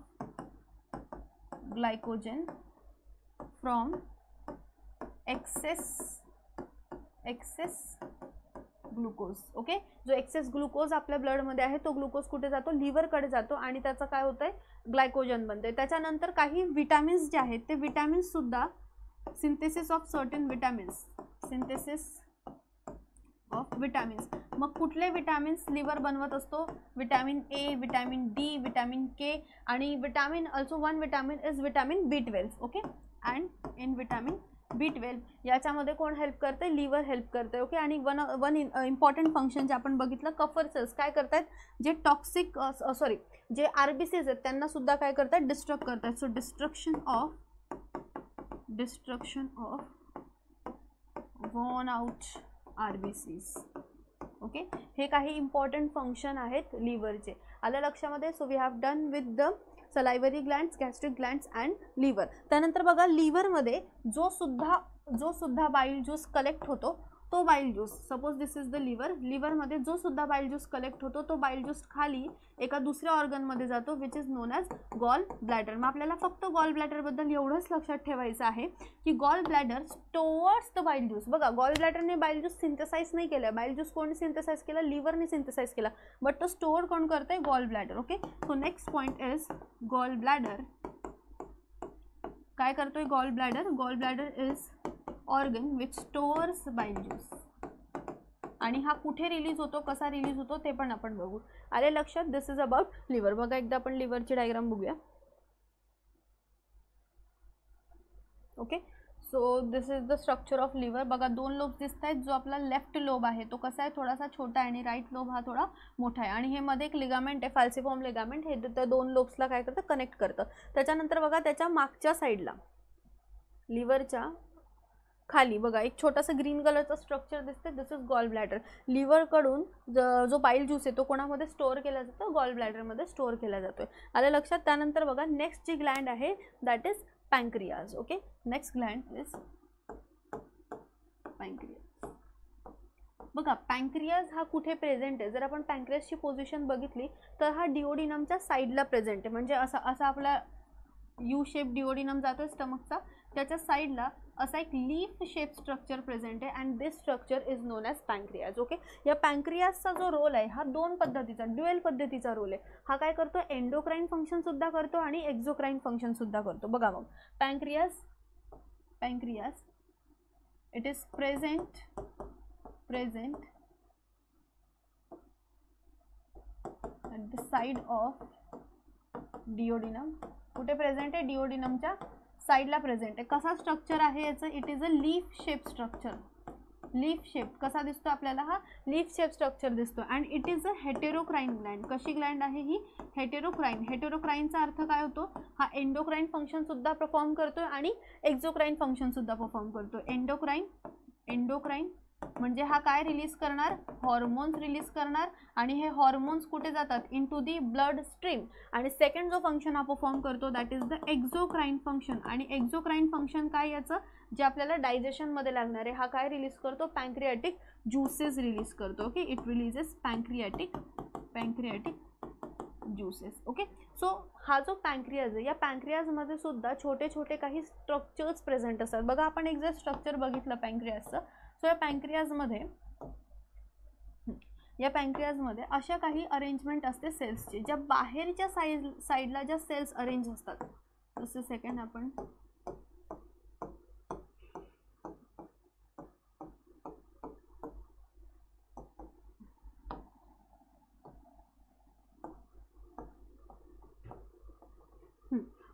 glycogen from excess glucose. Okay, जो एक्सेस ग्लुकोज आपल्या ब्लडमध्ये आहे तो ग्लुकोज कुठे जातो, लिव्हरकडे जातो, आणि त्याचं काय होतंय, ग्लायकोजन बनतंय. त्याच्यानंतर काही विटॅमिन्स जे आहेत ते विटॅमिन्स सुद्धा, सिंथेसिस ऑफ सर्टन विटॅमिन्स, मग कुठले विटॅमिन्स लिव्हर बनवत असतो, vitamin A, vitamin D, vitamin K, आणि vitamin also one vitamin is vitamin B12. Okay, and in vitamin B12 याच्यामध्ये कोण हेल्प करते, लिव्हर हेल्प करते. ओके, आणि वन इम्पॉर्टंट फंक्शन जे आपण बघितलं, कफर सेल्स काय करतात, जे टॉक्सिक जे RBCs आहेत त्यांना सुद्धा काय करतात, डिस्ट्रक्ट करतात. So destruction of worn out RBCs. Okay, हे काही इम्पॉर्टंट फंक्शन आहेत लिव्हरचे. आलं लक्षामध्ये. So we have done with the salivary glands, gastric glands and liver. त्यानंतर बघा, लिव्हरमध्ये जो सुद्धा बाईल ज्यूस कलेक्ट होतो, तो bile juice, suppose this is the लिव्हरमध्ये जो सुद्धा बाईल ज्यूस कलेक्ट होतो, तो बाईल ज्यूस खाली एका दुसऱ्या ऑर्गनमध्ये जातो, which is known as gall bladder. मग आपल्याला फक्त गॉल ब्लॅडरबद्दल एवढंच लक्षात ठेवायचं आहे की गॉल ब्लॅडर स्टोअर्स द बाईल ज्यूस. बघा, गॉल ब्लॅडरने बाईल ज्यूस सिंथेसाइज नाही केलं, बाईल ज्यूस कोणी सिंथेसाइज केला, लिव्हरने सिंथेसाइज केला, बट तो स्टोअर कोण करतंय, gall bladder. Okay, so next point is gall bladder. काय करतोय gall bladder is organ which stores bile juice. आणि हा कुठे रिलीज होतो, कसा रिलीज होतो ते पण आपण बघू. आले लक्षात. This is about liver. बघा एकदा आपण लिव्हरची डायग्राम बघूया. Okay, so this is the structure of liver. बघा, दोन लोब दिसत आहेत. जो आपला लेफ्ट लोब आहे तो कसा आहे, थोडासा छोटा आहे, आणि राईट लोब हा थोडा मोठा आहे, आणि हे मध्ये एक लिगामेंट आहे, फाल्सिफॉर्म लिगामेंट, हे त्या दोन लोब्सला काय करतं, कनेक्ट करतं. त्याच्यानंतर बघा, त्याच्या मागच्या साईडला लिव्हरच्या खाली बघा एक छोटासा ग्रीन कलरचा स्ट्रक्चर दिसते, दिस इज गॉल ब्लॅडर. लिव्हरकडून जो बाईल ज्यूस आहे तो कोणामध्ये स्टोअर केला जातो, गॉल ब्लॅडरमध्ये स्टोअर केला जातोय. आलं लक्षात. त्यानंतर बघा, नेक्स्ट जी ग्लँड आहे that is pancreas. Okay, next gland is pancreas. बघा, पॅन्क्रियाज हा कुठे प्रेझेंट आहे, जर आपण पॅन्क्रियाजची पोझिशन बघितली तर हा डिओडिनमच्या साईडला प्रेझेंट आहे, म्हणजे असा आपला यू शेप डिओडिनम जातोय स्टमकचा, त्याच्या साईडला असा एक लीफ शेप स्ट्रक्चर प्रेझेंट आहे, and this structure is known as pancreas. Okay, या पॅन्क्रियाजचा जो रोल आहे हा दोन पद्धतीचा, ड्युएल पद्धतीचा रोल आहे. हा काय करतो, एंडोक्राइन फंक्शन सुद्धा करतो आणि एक्झोक्राइन फंक्शन सुद्धा करतो. बघा, मग pancreas it is present at the side of duodenum. कुठे प्रेझेंट आहे, डिओडिनमच्या साईडला प्रेझेंट आहे. कसा स्ट्रक्चर आहे याचं, it is a leaf shape structure. Leaf shape कसा दिसतो आपल्याला, हा लीफ शेप स्ट्रक्चर दिसतो, and it is a heterocrine gland. कशी ग्लँड आहे ही, हेटेरोक्राइन. हेटेरोक्राइनचा अर्थ काय होतो, हा एंडोक्राइन फंक्शन सुद्धा परफॉर्म करतोय आणि एक्झोक्राइन फंक्शन सुद्धा परफॉर्म करतोय. एंडोक्राइन म्हणजे हा काय रिलीज करणार, हॉर्मोन्स रिलीज करणार, आणि हे हॉर्मोन्स कुठे जातात, into the blood stream. आणि सेकंड जो फंक्शन हा परफॉर्म करतो that is the exocrine function. आणि एक्झोक्राइन फंक्शन काय, याचं जे आपल्याला डायजेशनमध्ये लागणार आहे, हा काय रिलीज करतो, पॅन्क्रियाटिक ज्यूसेस रिलीज करतो. Okay, it releases pancreatic juices. Okay, so हा जो पॅन्क्रियाज आहे, या पॅन्क्रियाजमध्ये सुद्धा छोटे छोटे काही स्ट्रक्चर्स प्रेझेंट असतात. बघा, आपण एक जर स्ट्रक्चर बघितलं पॅन्क्रियाजचं, सो या पॅन्क्रियाजमध्ये अशा काही अरेंजमेंट असते सेल्सची, ज्या बाहेरच्या साईडला ज्या सेल्स अरेंज असतात, जसं सेकंड आपण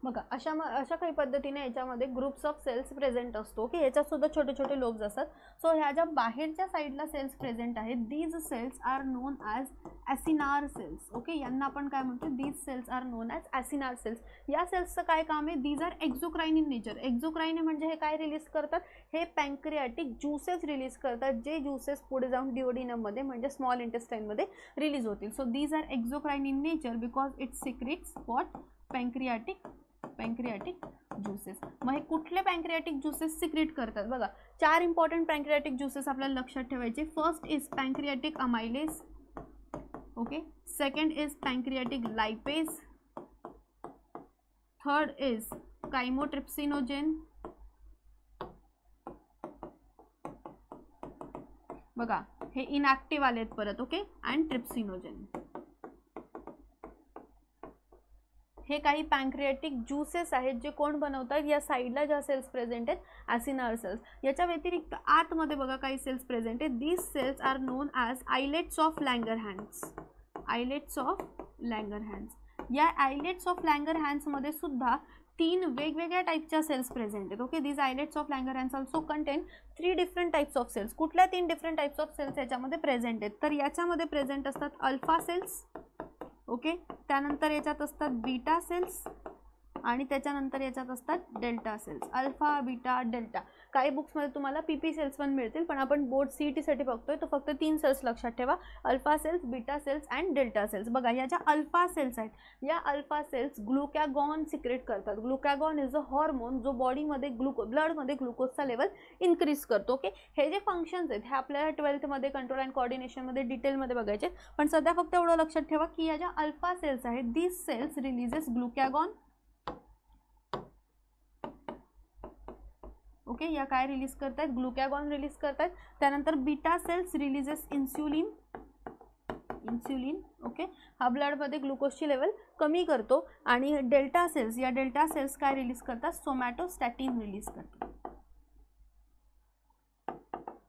बघा अशा काही पद्धतीने याच्यामध्ये ग्रुप्स ऑफ सेल्स प्रेझेंट असतो की याच्यात सुद्धा छोटे छोटे लोब्स असतात. सो ह्या ज्या बाहेरच्या साईडला सेल्स प्रेझेंट आहेत these cells are known as acinar cells. Okay, यांना आपण काय म्हणतो, these cells are known as acinar cells. या सेल्सचं काय काम आहे, these are exocrine in nature. Exocrine म्हणजे हे काय रिलीज करतात, हे पॅन्क्रियाटिक ज्यूसेस रिलीज करतात, जे ज्यूसेस पुढे जाऊन डिओडिनममध्ये म्हणजे स्मॉल इंटेस्टाईनमध्ये रिलीज होतील. So these are exocrine in nature because it secretes what, pancreatic juices. मग हे कुठले पॅन्क्रियाटिक ज्यूसेस सिक्रेट करतात बघा, 4 इम्पॉर्टंट पॅन्क्रियाटिक ज्यूसेस आपल्याला लक्षात ठेवायचे. First is pancreatic amylase. Okay, second is pancreatic lipase. Third is chymotrypsinogen. बघा हे इनॅक्टिव्ह आलेत परत. Okay, and trypsinogen. हे काही पॅन्क्रियाटिक ज्यूसेस आहेत जे कोण बनवतात, या साईडला ज्या सेल्स प्रेझेंट आहेत ॲसिनार सेल्स. याच्या व्यतिरिक्त आतमध्ये बघा काही सेल्स प्रेझेंट आहेत. These cells are known as islets of Langerhans. Islets of Langerhans. या आयलेट्स ऑफ लँगरहॅन्समध्ये सुद्धा 3 वेगवेगळ्या टाईपच्या सेल्स प्रेझेंट आहेत. Okay, these islets of Langerhans also contain 3 different types of cells. कुठल्या 3 डिफरंट टाईप्स ऑफ सेल्स याच्यामध्ये present आहेत, तर याच्यामध्ये प्रेझेंट असतात अल्फा सेल्स. ओके, त्यानंतर याच्यात असतात बीटा सेल्स आणि त्याच्यानंतर याच्यात असतात delta cells. Alpha, beta, delta. काही बुक्समध्ये तुम्हाला PP सेल्स पण मिळतील, पण आपण बोर्ड CET साठी बघतोय तर फक्त 3 सेल्स लक्षात ठेवा, alpha cells, beta cells and delta cells. बघा या ज्या अल्फा सेल्स आहेत, या अल्फा सेल्स ग्लुकॅगॉन सिक्रेट करतात. ग्लुकॅगॉन इज अ हॉर्मोन जो बॉडीमध्ये ब्लडमध्ये ग्लुकोजचा लेवल इन्क्रीज करतो. ओके, हे जे फंक्शन्स आहेत हे आपल्याला 12th मध्ये कंट्रोल अँड कोऑर्डिनेशनमध्ये डिटेलमध्ये बघायचे, पण सध्या फक्त एवढं लक्षात ठेवा की या ज्या अल्फा सेल्स आहेत these cells releases glucagon. Okay, या काय रिलीज करतात, ग्लुकॅगॉन रिलीज करतात. त्यानंतर beta cells releases insulin. Okay, हा ब्लडमध्ये ग्लुकोजची लेवल कमी करतो. आणि डेल्टा सेल्स, या डेल्टा सेल्स काय रिलीज करतात, सोमॅटोस्टॅटिन रिलीज करतात.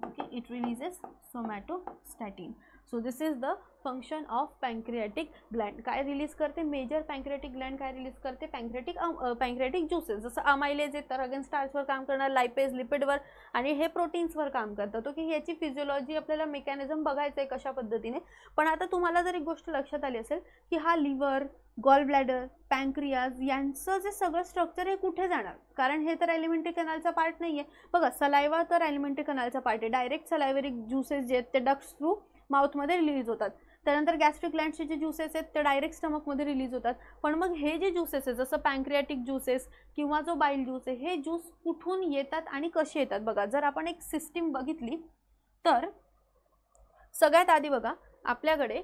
Okay, it releases somatostatin. So this is the function of pancreatic gland. काय रिलीज करते, मेजर पॅन्क्रियाटिक ग्लँड काय रिलीज करते, पॅन्क्रियाटिक ज्यूसेस. जसं अमायलेज आहे तर अगेन स्टार्चवर काम करणार, लायपेज लिपिडवर, आणि हे प्रोटीन्सवर काम करतात. ओके, याची फिजिओलॉजी आपल्याला मेकॅनिझम बघायचं आहे कशा पद्धतीने. पण आता तुम्हाला जर एक गोष्ट लक्षात आली असेल की हा लिव्हर, गॉल ब्लॅडर, पॅन्क्रियाज यांचं जे सगळं स्ट्रक्चर हे कुठे जाणार, कारण हे तर एलिमेंटरी कॅनलचा पार्ट नाही आहे. बघा सलायवा तर एलिमेंटरी कॅनलचा पार्ट आहे. डायरेक्ट सलायव्हरिक ज्यूसेस जे आहेत ते डक्ट्स थ्रू माउथमध्ये रिलीज होतात. त्यानंतर गॅस्ट्रिक ग्लँड्सचे जे ज्यूसेस आहेत ते डायरेक्ट स्टमकमध्ये रिलीज होतात. पण मग हे जे ज्यूसेस आहेत जसं पॅन्क्रियाटिक ज्यूसेस किंवा जो बाईल ज्यूस आहे, हे ज्यूस कुठून येतात आणि कसे येतात. बघा जर आपण एक सिस्टीम बघितली तर सगळ्यात आधी बघा आपल्याकडे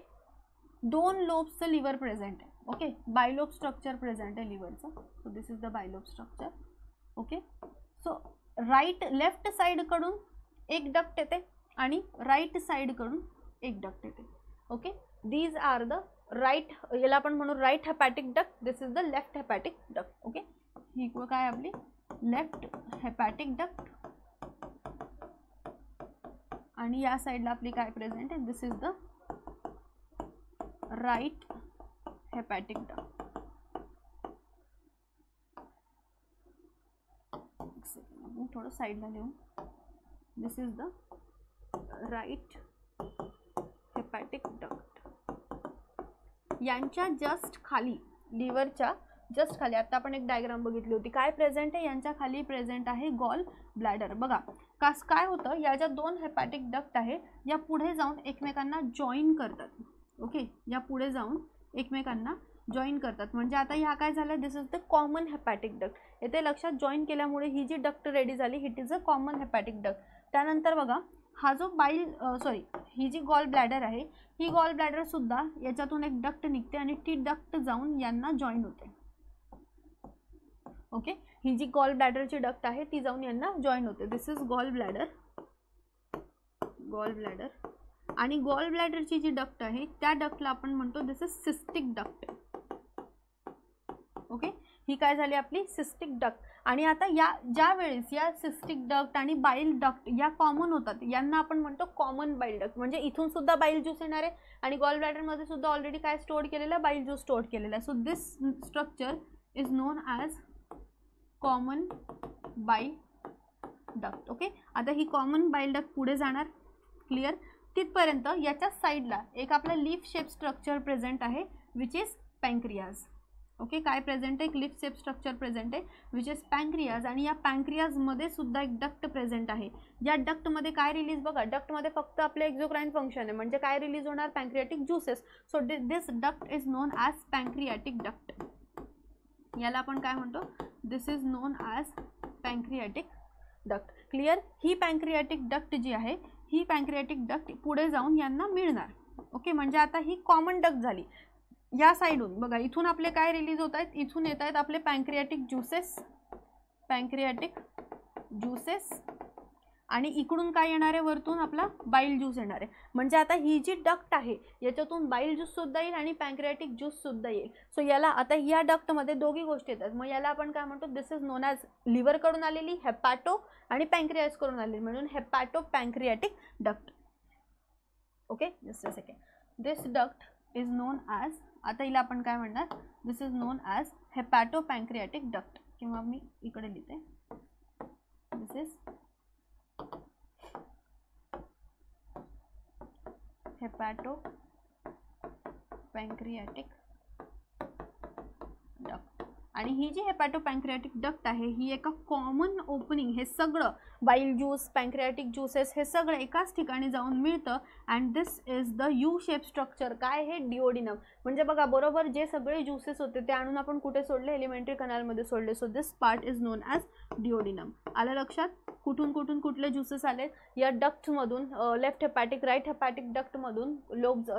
2 लोब्सचं लिव्हर प्रेझेंट आहे. ओके, बायलोब स्ट्रक्चर प्रेझेंट आहे लिव्हरचं. So this is the bilobe structure. Okay, so left साईडकडून एक डक्ट येते आणि राईट साईडकडून एक डक्ट येते. Okay, these are the right, याला आपण म्हणू right hepatic duct. This is the left hepatic duct. Okay, ही काय आपली लेफ्ट हेपॅटिक डक्ट आणि या साईडला आपली काय प्रेझेंट आहे, this is the right hepatic duct. थोडं साईडला लिहून, दिस is the right hepatic duct. यांच्या जस्ट खाली, लिव्हरच्या जस्ट खाली, आता आपण एक डायग्राम बघितली होती, काय प्रेझेंट आहे, यांच्या खाली प्रेझेंट आहे गॉल ब्लॅडर. बघा काय होतं, या ज्या 2 हेपॅटिक डक्ट आहे या पुढे जाऊन एकमेकांना जॉईन करतात. ओके, या पुढे जाऊन एकमेकांना जॉईन करतात. म्हणजे आता ह्या काय झालं, this is the common hepatic duct. येथे लक्षात जॉईन केल्यामुळे ही जी डक्ट रेडी झाली it is a common hepatic duct. त्यानंतर बघा हा जो ही जी गॉल ब्लॅडर आहे, ही गॉल ब्लॅडर सुद्धा याच्यातून एक डक्ट निघते आणि ती डक्ट जाऊन यांना जॉईन होते. ओके, ही जी गॉल ब्लॅडरची डक्ट आहे ती जाऊन यांना जॉईन होते. दिस इज गॉल ब्लॅडर. आणि गॉल ब्लॅडरची जी डक्ट आहे त्या डक्टला आपण म्हणतो this is cystic duct. Okay, ही काय झाली आपली सिस्टिक डक्ट. आणि आता या ज्या वेळेस या सिस्टिक डक्ट आणि बाईल डक्ट या कॉमन होतात, यांना आपण म्हणतो कॉमन बाईल डक्ट. म्हणजे इथून सुद्धा बाईल ज्यूस येणार आहे आणि गॉल ब्लॅडरमध्ये सुद्धा ऑलरेडी काय स्टोअर केलेलं आहे, बाईल ज्यूस स्टोअर केलेला आहे. So this structure is known as common बाईल डक्ट. ओके, आता ही कॉमन बाईल डक्ट पुढे जाणार. क्लिअर. तिथपर्यंत याच्या साईडला एक आपला लीफ शेप स्ट्रक्चर प्रेझेंट आहे विच इज पॅन्क्रियाज. ओके, काय प्रेझेंट आहे, एक लीफ शेप स्ट्रक्चर प्रेझेंट आहे विच इज पॅन्क्रियाज. आणि या पॅन्क्रियाजमध्ये सुद्धा एक डक्ट प्रेझेंट आहे. या डक्टमध्ये काय रिलीज, बघा डक्टमध्ये फक्त आपले एक्झोक्राइन फंक्शन आहे, म्हणजे काय रिलीज होणार, pancreatic juices. So this duct is known as pancreatic duct. याला आपण काय म्हणतो, this is known as pancreatic duct. Clear. ही पॅन्क्रियाटिक डक्ट जी आहे, ही पॅन्क्रियाटिक डक्ट पुढे जाऊन यांना मिळणार. ओके, म्हणजे आता ही कॉमन डक्ट झाली. या साईडून बघा, इथून आपले काय रिलीज होत आहेत, इथून येत आहेत आपले पॅन्क्रियाटिक ज्युसेस, पॅन्क्रियाटिक ज्युसेस. आणि इकडून काय येणार आहे, वरतून आपला बाईल ज्यूस येणार आहे. म्हणजे आता ही जी डक्ट आहे याच्यातून बाईल ज्यूस सुद्धा येईल आणि पॅन्क्रियाटिक ज्यूस सुद्धा येईल. सो याला आता या डक्टमध्ये दोघी गोष्टी येतात. मग याला आपण काय म्हणतो, this is known as liver कडून आलेली हेपॅटो आणि पॅन्क्रियास कडून आलेली, म्हणून hepato pancreatic duct. Okay, just a second. This duct is known as, आता हिला आपण काय म्हणणार, this is known as hepato pancreatic duct. किंवा मी इकडे लिहिते, दिस इज हेपॅटो पॅन्क्रियाटिक डक्ट. आणि ही जी हेपॅटो पॅन्क्रियाटिक डक्ट आहे ही एका कॉमन ओपनिंग, हे सगळं बाईल ज्यूस, पॅन्क्रियाटिक ज्यूसेस हे सगळं एकाच ठिकाणी जाऊन मिळतं. And this is the U shape structure. काय हे, डिओडिनम. म्हणजे बघा बरोबर जे सगळे ज्यूसेस होते ते आणून आपण कुठे सोडले, एलिमेंटरी कनालमध्ये सोडले. So this part is known as duodenum. आलं लक्षात, कुठून कुठून कुठले ज्यूसेस आले, या डक्टमधून, लेफ्ट हेपॅटिक, राईट हेपॅटिक डक्टमधून, लोब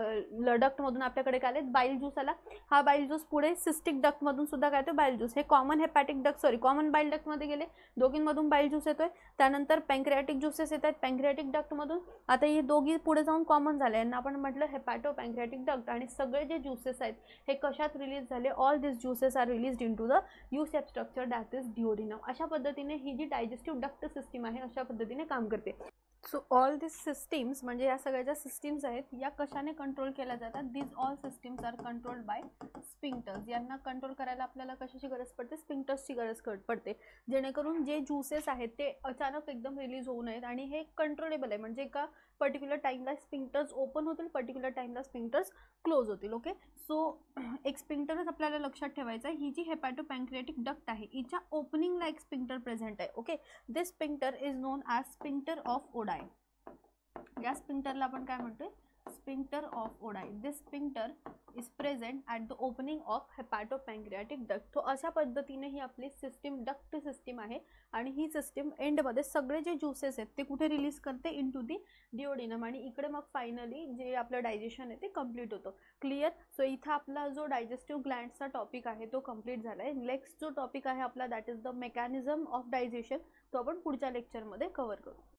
डक्टमधून आपल्याकडे काय आले, बाईल ज्यूस आला. हा बाईल ज्यूस पुढे सिस्टिक डक्टमधून सुद्धा काय, तो बाईल ज्यूस. हे common hepatic duct, sorry common बाईल डक्टमध्ये गेले, दोघींमधून बाईल ज्यूस येतोय. त्यानंतर पॅन्क्रियाटिक ज्यूसेस येत आहेत पॅन्क्रियाटिक डक्टमधून. आता हे दोघी पुढे जाऊन कॉमन झाले, यांना आपण म्हटलं हेपॅटो पॅन्क्रियाटिक डक्ट. आणि सगळे जे ज्यूसेस आहेत हे कशात रिलीज झाले, all this juices are released into the U shape structure that is duodenum. अशा पद्धतीने ही जी डायजेस्टिव्ह डक्ट सिस्टीम आहे अशा पद्धतीने काम करते. सो ऑल दिस सिस्टीम्स, म्हणजे या सगळ्या ज्या सिस्टीम्स आहेत या कशाने कंट्रोल केल्या जातात, these all systems are controlled by sphincters. यांना कंट्रोल करायला आपल्याला कशाची गरज पडते, स्पिंक्टर्सची गरज पडते, जेणेकरून जे ज्यूसेस आहेत ते अचानक एकदम रिलीज होऊ नयेत. आणि हे कंट्रोलेबल आहे, म्हणजे एका पर्टिक्युलर टाईमला स्पिंक्टर्स ओपन होतील, पर्टिक्युलर टाईमला स्पिंक्टर्स क्लोज होतील. ओके, सो एक स्पिंक्टरच आपल्याला लक्षात ठेवायचं आहे. ही जी हेपॅटो पॅन्क्रियाटिक डक्ट आहे हिच्या ओपनिंगला एक स्पिंक्टर प्रेझेंट आहे. Okay, this sphincter is known as sphincter of Oddi. या स्पिंक्टरला आपण काय म्हणतोय, sphincter of Oddi. This sphincter is present at the opening of hepato pancreatic duct. तो अशा पद्धतीने ही आपली सिस्टीम डक्ट सिस्टीम आहे. आणि ही सिस्टीम एंडमध्ये सगळे जे ज्यूसेस आहेत ते कुठे रिलीज करते, इन टू दी डिओडिनम. आणि इकडे मग फायनली जे आपलं डायजेशन आहे ते कम्प्लीट होतं. क्लिअर. सो इथं आपला जो डायजेस्टिव्ह ग्लँड्सचा टॉपिक आहे तो कम्प्लीट झाला आहे. नेक्स्ट जो टॉपिक आहे आपला that is the mechanism of digestion, तो आपण पुढच्या लेक्चरमध्ये कव्हर करू.